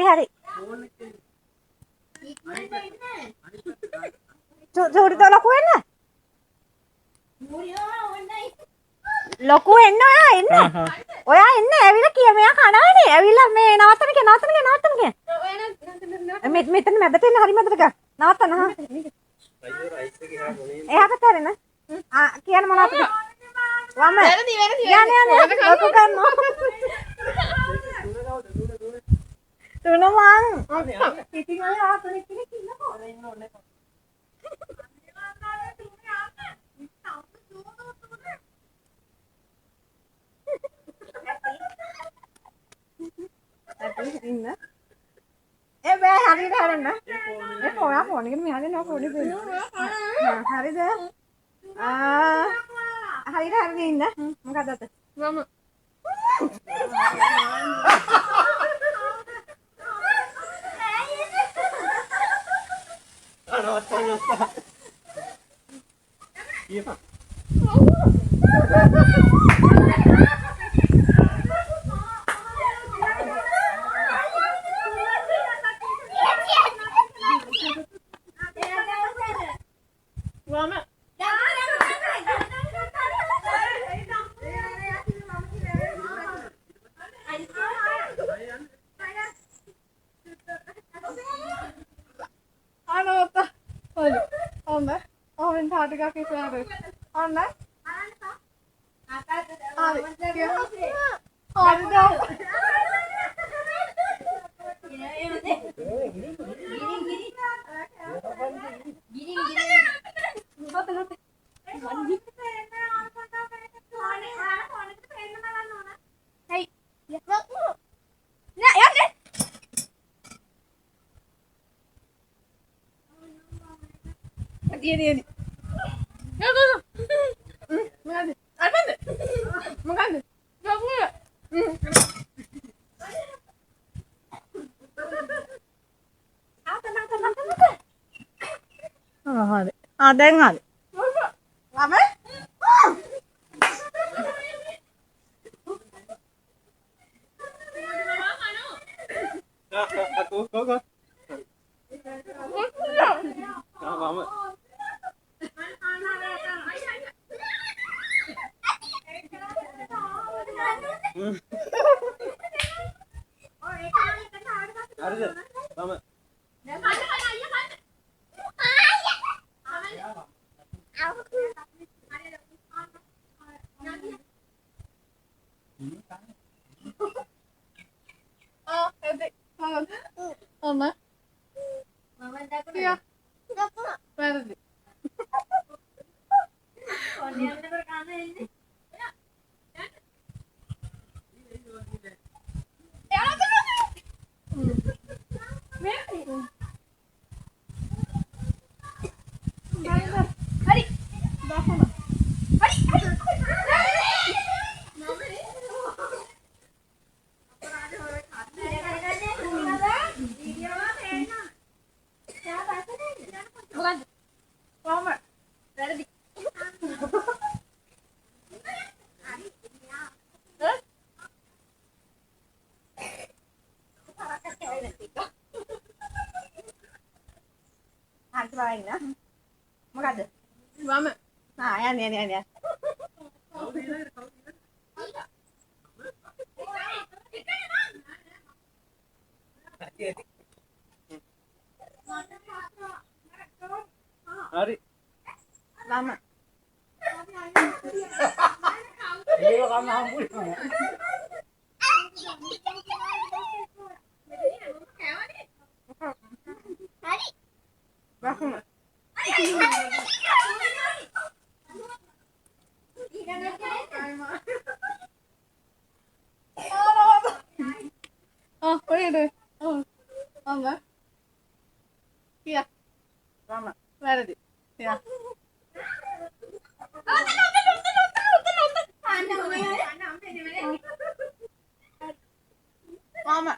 hari. Curi tu laku enak. ලොකු එන්න ඔයා එන්න. ඔයා එන්න ඇවිල්ලා කිය මෙයා කනවනේ. ඇවිල්ලා මේ නවත්තන කිය. මෙතන මැදට එන්න හරි මැදට ගා. නවත්තන හා. එහාට කරේන. කියන්න මොනවද? වම. වැරදි. යන්න. ලොකු කරනවා. තුන මං. ඉතින් ඔය ආතනෙ කෙනෙක් ඉන්නකෝ. ඉන්න ඕනේ. ඉන්න බෑ හරියට හරන්න මේ ෆෝන් එකට මෙහාට නෝ පොඩි හරිද හරියට හරියට ඉන්න මොකද අත මම Ini. Ya, go. Mengadu. Apa ni? Mengadu. Gak boleh. Ada. Ada yang ada. Apa? Aku, go. Mama. Ada. Mama. Oh, adik. Mama. Mama dah pernah. Iya. Pernah. Oh, dia ada berkana ini. Moga Vamos. Ya. Hari. Lama. Ini lo kamu ampun. Hari. Bakun. Oh, boleh deh. Oh, enggak. Iya. Lama. Ada di. Ya. Mama.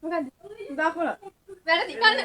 Bukan. Udah aku lah. Berarti mana?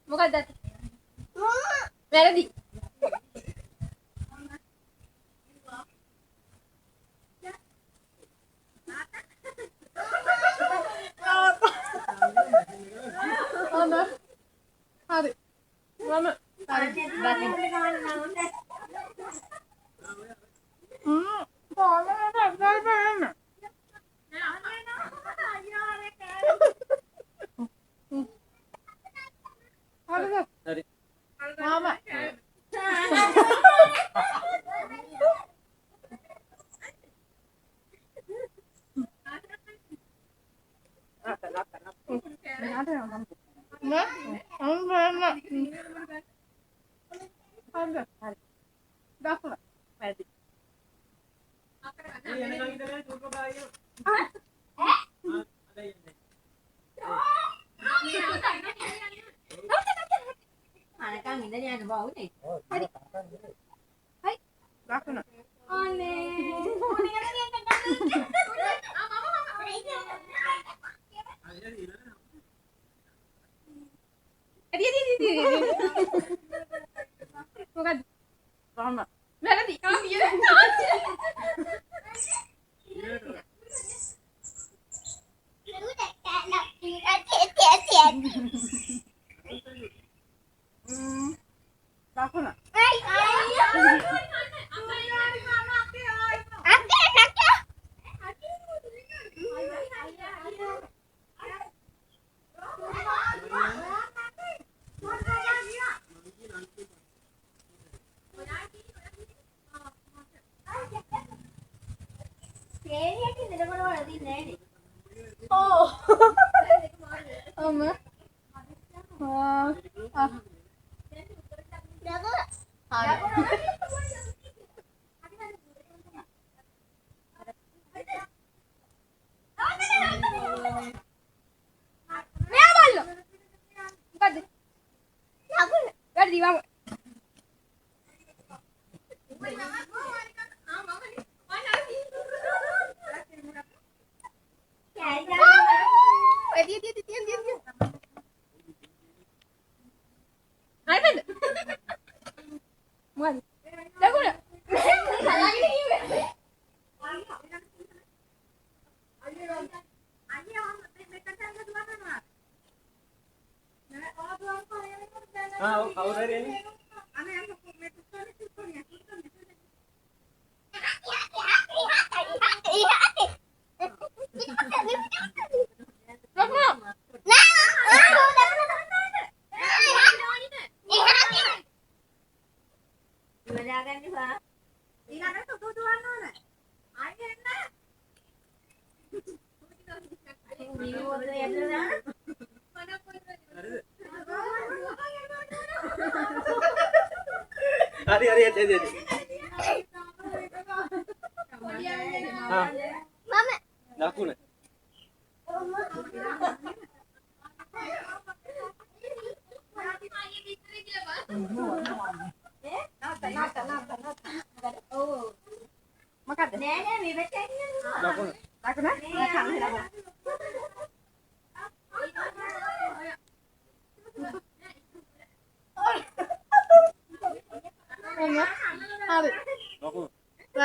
මොකක්ද වැරදි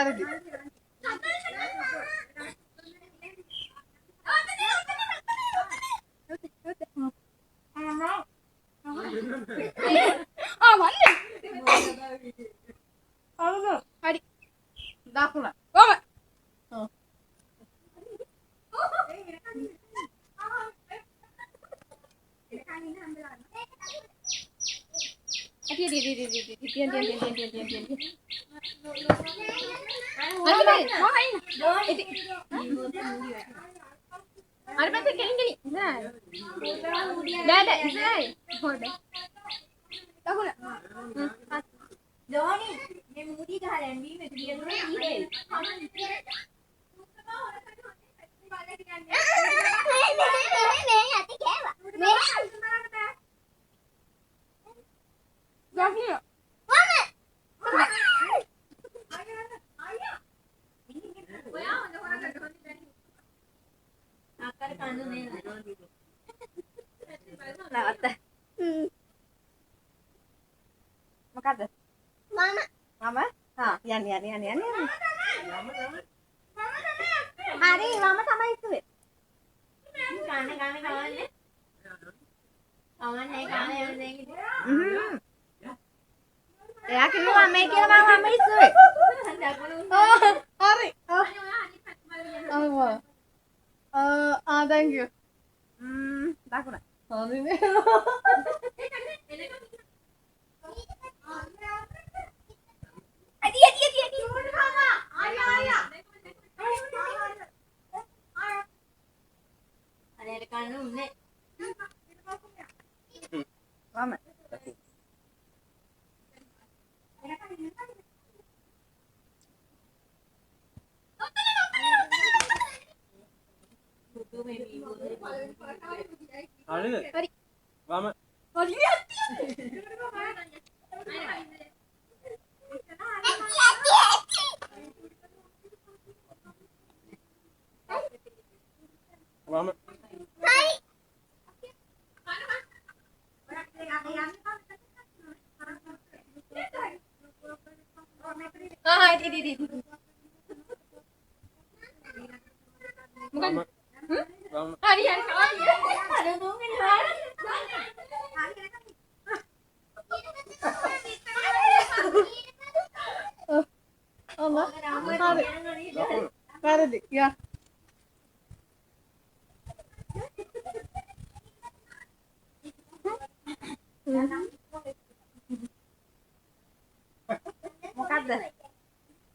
වැරදි. හරි. දකුණ. කොම. මොකද්ද? මම යන්න. හරි මම තමයි ඉස්සුවේ. එයා කිව්වා අම්මයි කියලා මම ඉස්සුවේ. හරි. thank you. දකුණ. හරිනේ. අඩි. අනේ කන්න උන්නේ. මම. හරි. වම. වම. වැරදි. යා. මොකද්ද?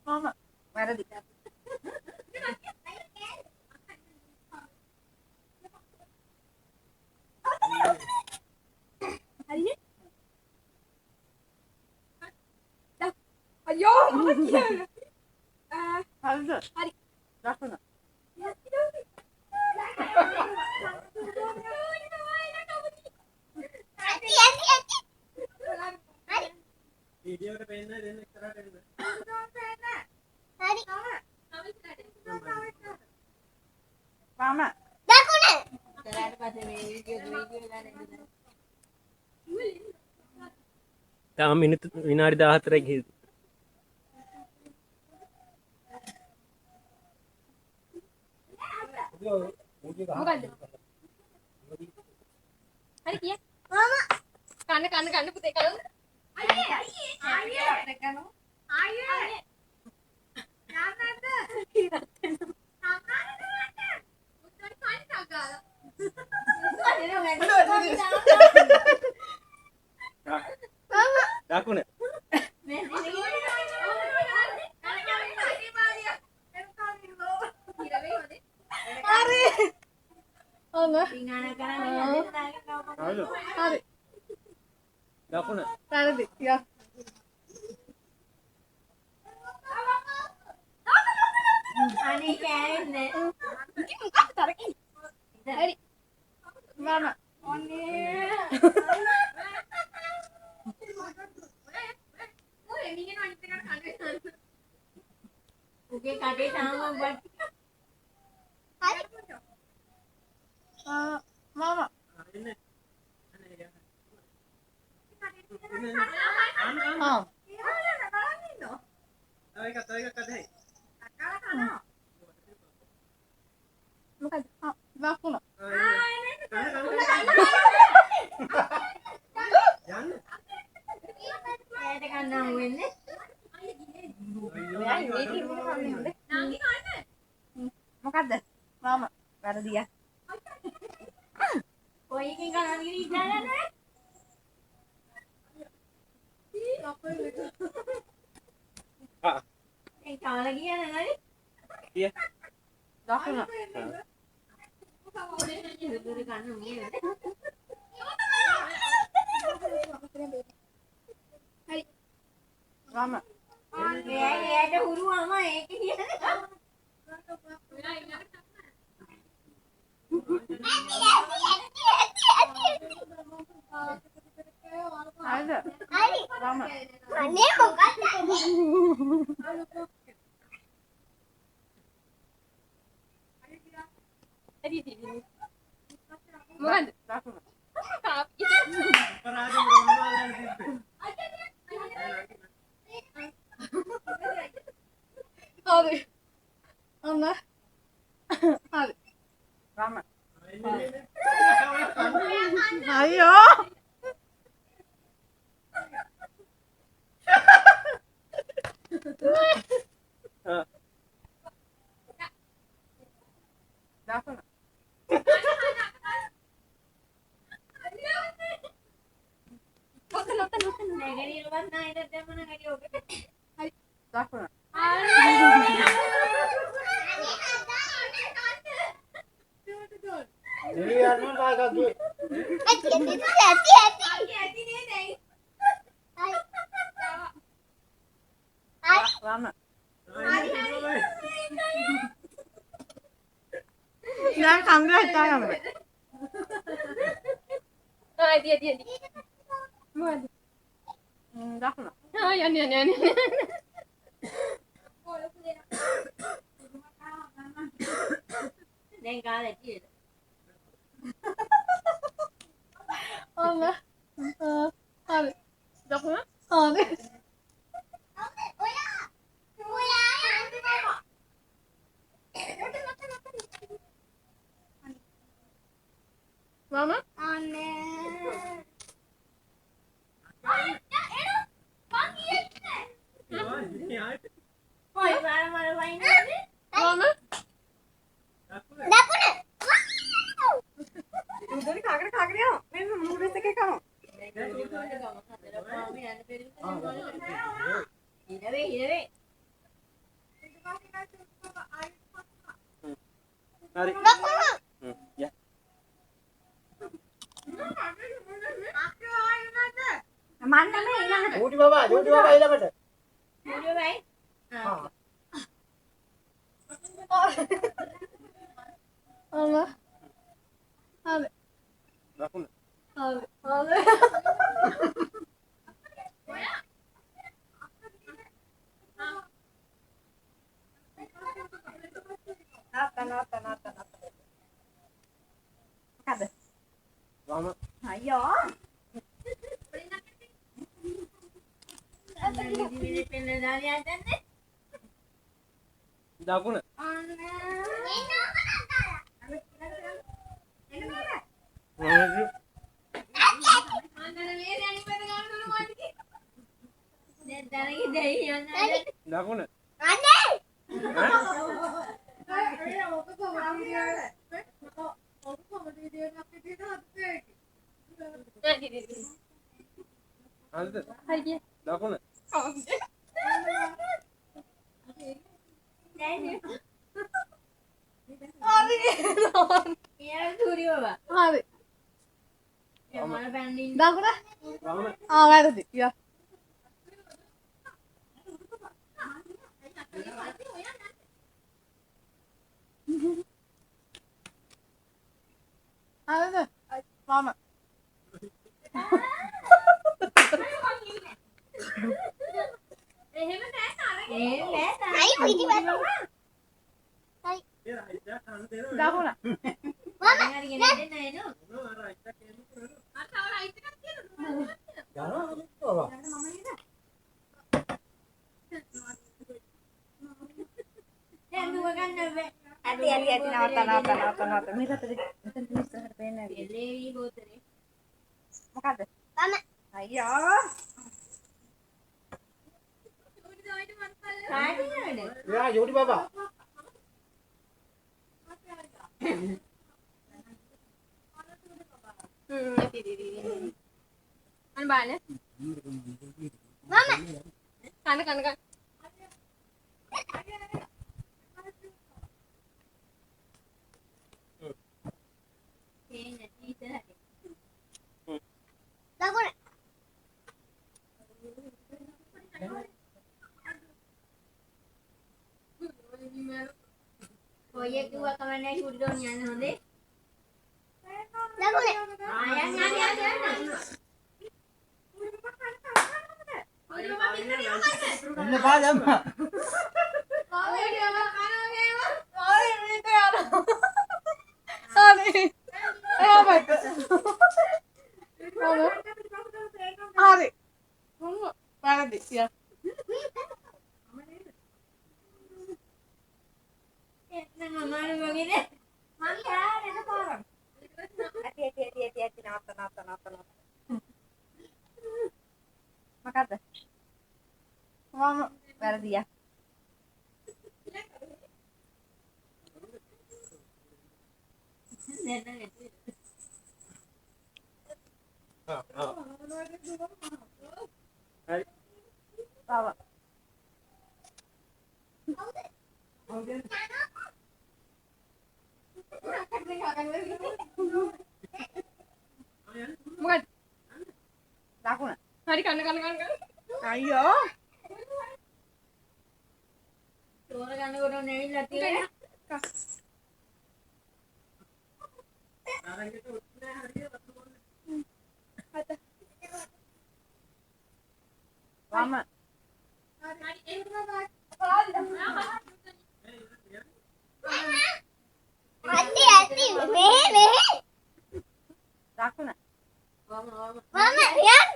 මම වැරදි. හරිනේ? අයියෝ මම කියන්නේ. හරිද? හරි. දකුණ. වීඩියෝ එකට පේන්න දෙන්න ඉස්සරහට එන්න. හරි. මම දකුණ. ඉස්සරහට පස්සේ මේ වීඩියෝ ගන්න එන්න. තාම මිනිත්තු විනාඩි 14ක් ගිහින්. මොකද්ද? හරි කිය. මම කන්න පුතේ කන්න. අයියේ කනෝ. අයියේ. යාන්නද? දකුණ. හරි. දකුණ. වැරදි. යා. අනේ කෑන්නේ. මොකක්ද තරකින්? හරි. මම ඔන්නේ. ඔය මිනිහන් අනිත් එකට කන්නේ. උගේ කඩේ තාම බත්. හරි. මම ඉන්නේ. තව එකක් අදයි. අක්කාලා කනවා. මොකද? වාකුණ. යන්න. ඇයට ගන්නම් වෙන්නේ. ඔයා ඉන්නේ කිව්වද කන්නේ හොඳ? නාගි කන්න. මොකද්ද? මාම. වැරදියා. කොයි එකෙන් ගන්නද කියලා ඉඳලා ආ. ඒ කාලා ගියා නේද? කිය. දකුණ. දුර ගන්න උනේ. හරි. මාම. එයාට හුරුවම ඒක කියන්නේ. හරිද? මාම. අනේ මොකක්ද? මොකද? දකුණ. අපරාධ මොනවද තිබ්බේ? හරි. අන්න. හරි. මාම. අයියෝ. දකුණ. නැගණියවත් නැයිද දැම්මන ගඩිය ඔබට. හරි. දකුණ. දෙවි යන්න තාගගේ. මාම. Hãy දැන් කන්දේ හිටාගන්න බෑ. මොකද? දකුණ. දැන් කාලේ තියෙද? අන්න. හරි. දකුණ. හරි. මාම. ඔය මාර වයින්නේ. මාම. උදේ කාගෙන යනවා. මේ නූඩල්ස් එකේ කනවා. ඉනවේ. Mari. Ya. මන්නම ඊළඟට. Jodi baba ඊළඟට. මොකද වෙයි? අන්න. හරි. දකුණ. හරි. නත. මොකද? වම. අයියෝ. මිනිත් පෙන්න දාලා යන්නේ. දකුණ. දකුණ. හරිද? හරි. දකුණ. හරි. දකුණ. වම. වැරදි. යා. හරිද? මාම. දකුණ. නවත. මේකට මෙතන ඉස්සරහට පේන්නේ නැහැ. එල්ලේවි ගෝතරේ. මොකද්ද? මම අයියෝ. කාටිනවද? යා යෝටි බබා. අන්න බලන්න. කන. තේන්නේ ඉතලට. දකුණ. ඔය කිව්වා කමන්නේ ෂුඩෝන් යන්න හොඳේ. දකුණ. යන්න. එන්න පාදම්. හරි. වැරදි. යා. එන්න මමන මගේනේ. මං යාර එන පාරක්. ඇති නවත. මොකද්ද? මම වැරදියා. නෑ. හරි. බව. මොකද? දකුණ. හරි කන. අයියෝ. තෝර ගන්නකොට නෙවිලා තියෙන්නේ. ආරංගිට උත්නේ හරිය වතු වම. ඇති මෙහෙ. දකුණ. වම. මම යන්.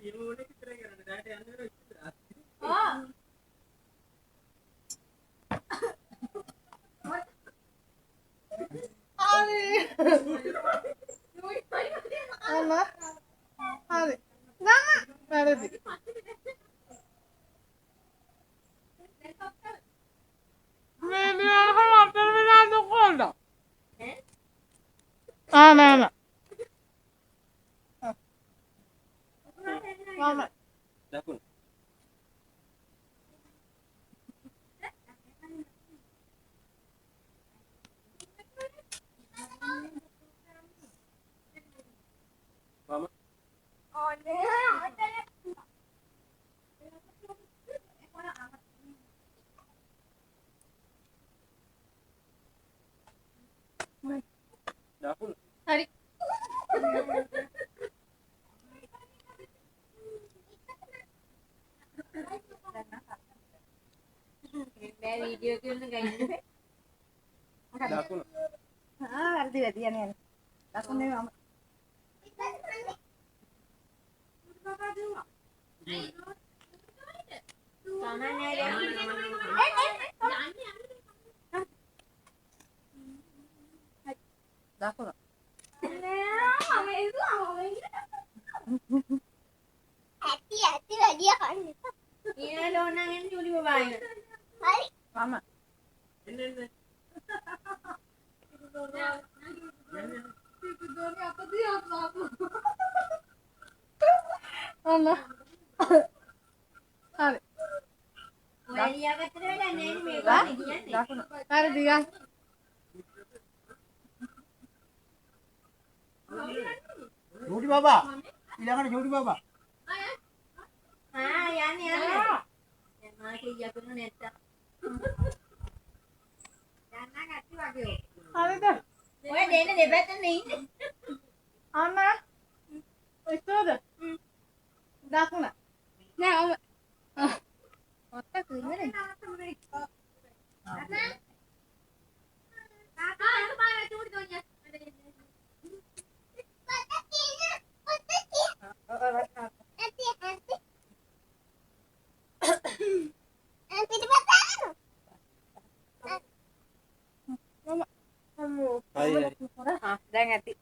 ඉරුනේ විතර කරන්නේ. දැට යන්නේ ඉස්සර. හරි. වැරදි. නෑ. මම දකුණු. වම. දකුණු. හරි. බෑ වීඩියෝ කරන ගයින්නේ. දකුණු. වැරදි යන්නේ. දකුණ නෙවෙයි මම. දකුණ. ඇති වැඩිය කන්න. ඊළඟ ඕනනම් එන්න චුලි බබාගෙන. හරි. මම. එන්න. අන්න. හරි. ඔය ලියාගත්තට වැඩක් නෑ මේ ගානේ කියන්නේ. දකුණ. වැරදි ගා. යෝටි බබා. ඊළඟට යෝටි බබා. යන්නේ. දැන් මා කීයක් කරන නැත්තම්. යන්න ගැටි වගේ. හරිද? ඔය දෙන්න දෙපැත්තෙන් ඉන්නේ. අන්න. ඉස්සෝද? දකුණ. නෑ ඔම. ඔත්තක ඉවරයි. දැන් ඇති